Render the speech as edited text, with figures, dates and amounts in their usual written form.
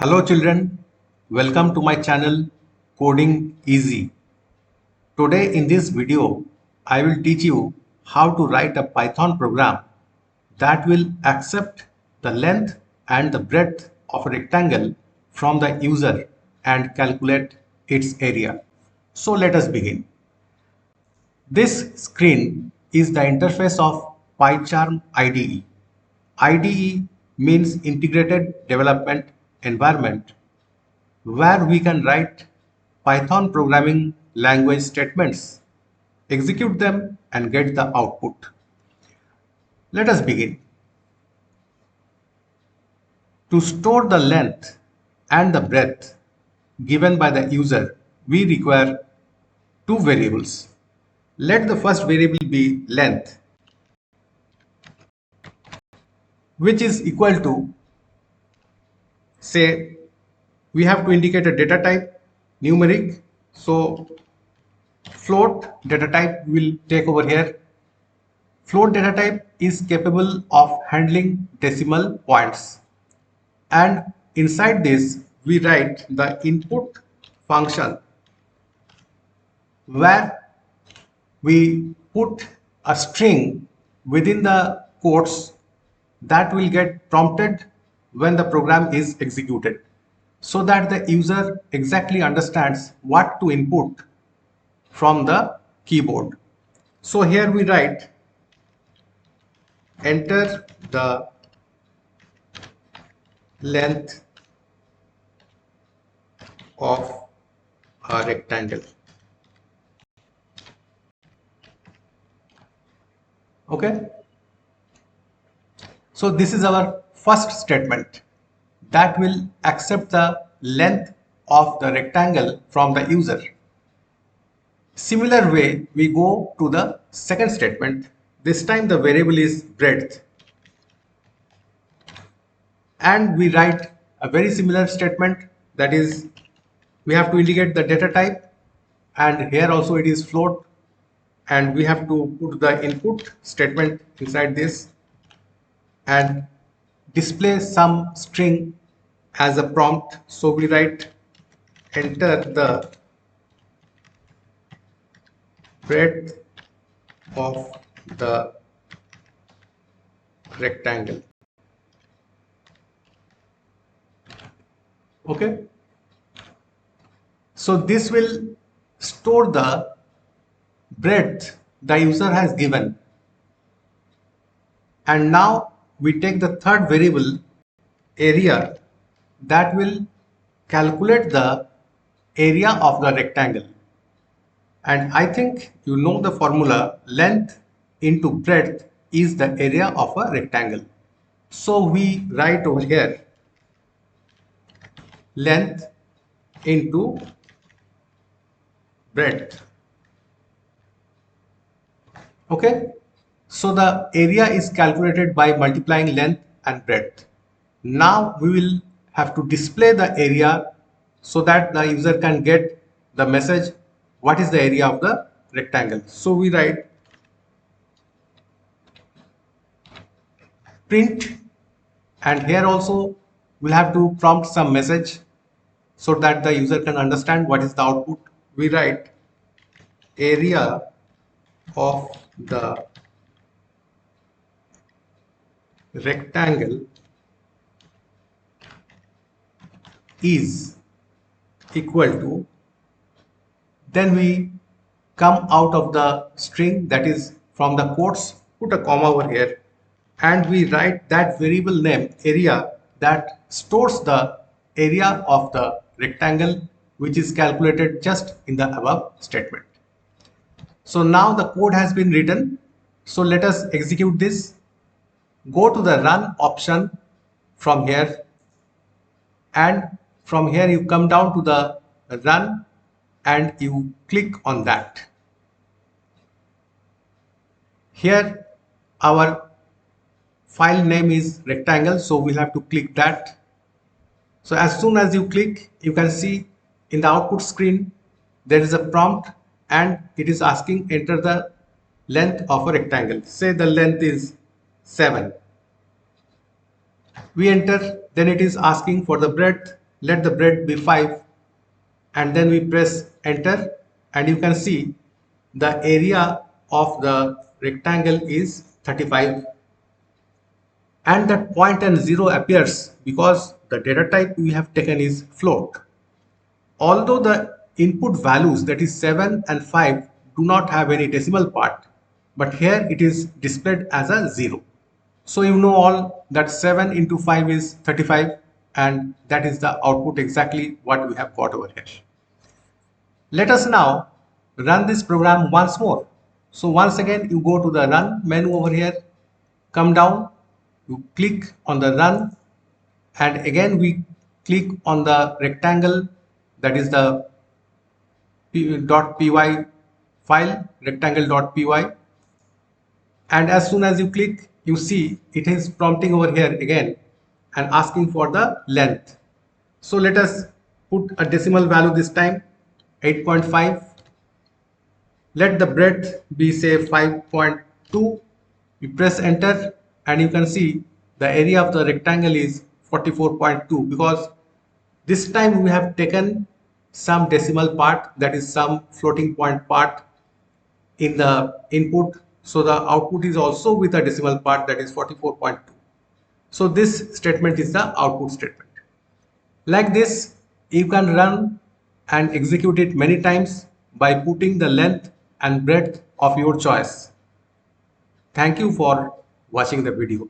Hello children, welcome to my channel Coding Easy. Today in this video, I will teach you how to write a Python program that will accept the length and the breadth of a rectangle from the user and calculate its area. So let us begin. This screen is the interface of PyCharm IDE. IDE means Integrated Development Environment, where we can write Python programming language statements, execute them and get the output. Let us begin. To store the length and the breadth given by the user, we require two variables. Let the first variable be length, which is equal to, say, we have to indicate a data type, numeric. So float data type will take over here. Float data type is capable of handling decimal points. And inside this, we write the input function where we put a string within the quotes that will get prompted when the program is executed, so that the user exactly understands what to input from the keyboard. So here we write enter the length of a rectangle. Okay. So this is our first statement that will accept the length of the rectangle from the user. Similar way, we go to the second statement. This time the variable is breadth. And we write a very similar statement, that is, we have to indicate the data type, and here also it is float, and we have to put the input statement inside this and display some string as a prompt. So we write enter the breadth of the rectangle. Okay. So this will store the breadth the user has given. And now we take the third variable, area, that will calculate the area of the rectangle. And I think you know the formula, length into breadth is the area of a rectangle. So we write over here length into breadth. Okay. So the area is calculated by multiplying length and breadth. Now we will have to display the area so that the user can get the message what is the area of the rectangle. So we write print, and here also we'll have to prompt some message so that the user can understand what is the output. We write area of the rectangle is equal to, then we come out of the string, that is from the quotes, put a comma over here, and we write that variable name area that stores the area of the rectangle, which is calculated just in the above statement. So now the code has been written. So let us execute this. Go to the run option from here, and from here you come down to the run and you click on that. Here our file name is rectangle, so we'll have to click that. So as soon as you click, you can see in the output screen there is a prompt and it is asking enter the length of a rectangle. Say the length is 7. We enter, then it is asking for the breadth. let the breadth be 5, and then we press enter, and you can see the area of the rectangle is 35, and that point and 0 appears because the data type we have taken is float. Although the input values, that is 7 and 5, do not have any decimal part, but here it is displayed as a 0. So you know all that 7 into 5 is 35, and that is the output exactly what we have got over here. Let us now run this program once more. So once again, you go to the run menu over here, come down, you click on the run, and again we click on the rectangle, that is the .py file, rectangle.py, and as soon as you click, you see it is prompting over here again and asking for the length. So let us put a decimal value this time, 8.5. Let the breadth be say 5.2. You press enter, and you can see the area of the rectangle is 44.2, because this time we have taken some decimal part, that is some floating point part in the input. So the output is also with a decimal part, that is 44.2. So this statement is the output statement. Like this, you can run and execute it many times by putting the length and breadth of your choice. Thank you for watching the video.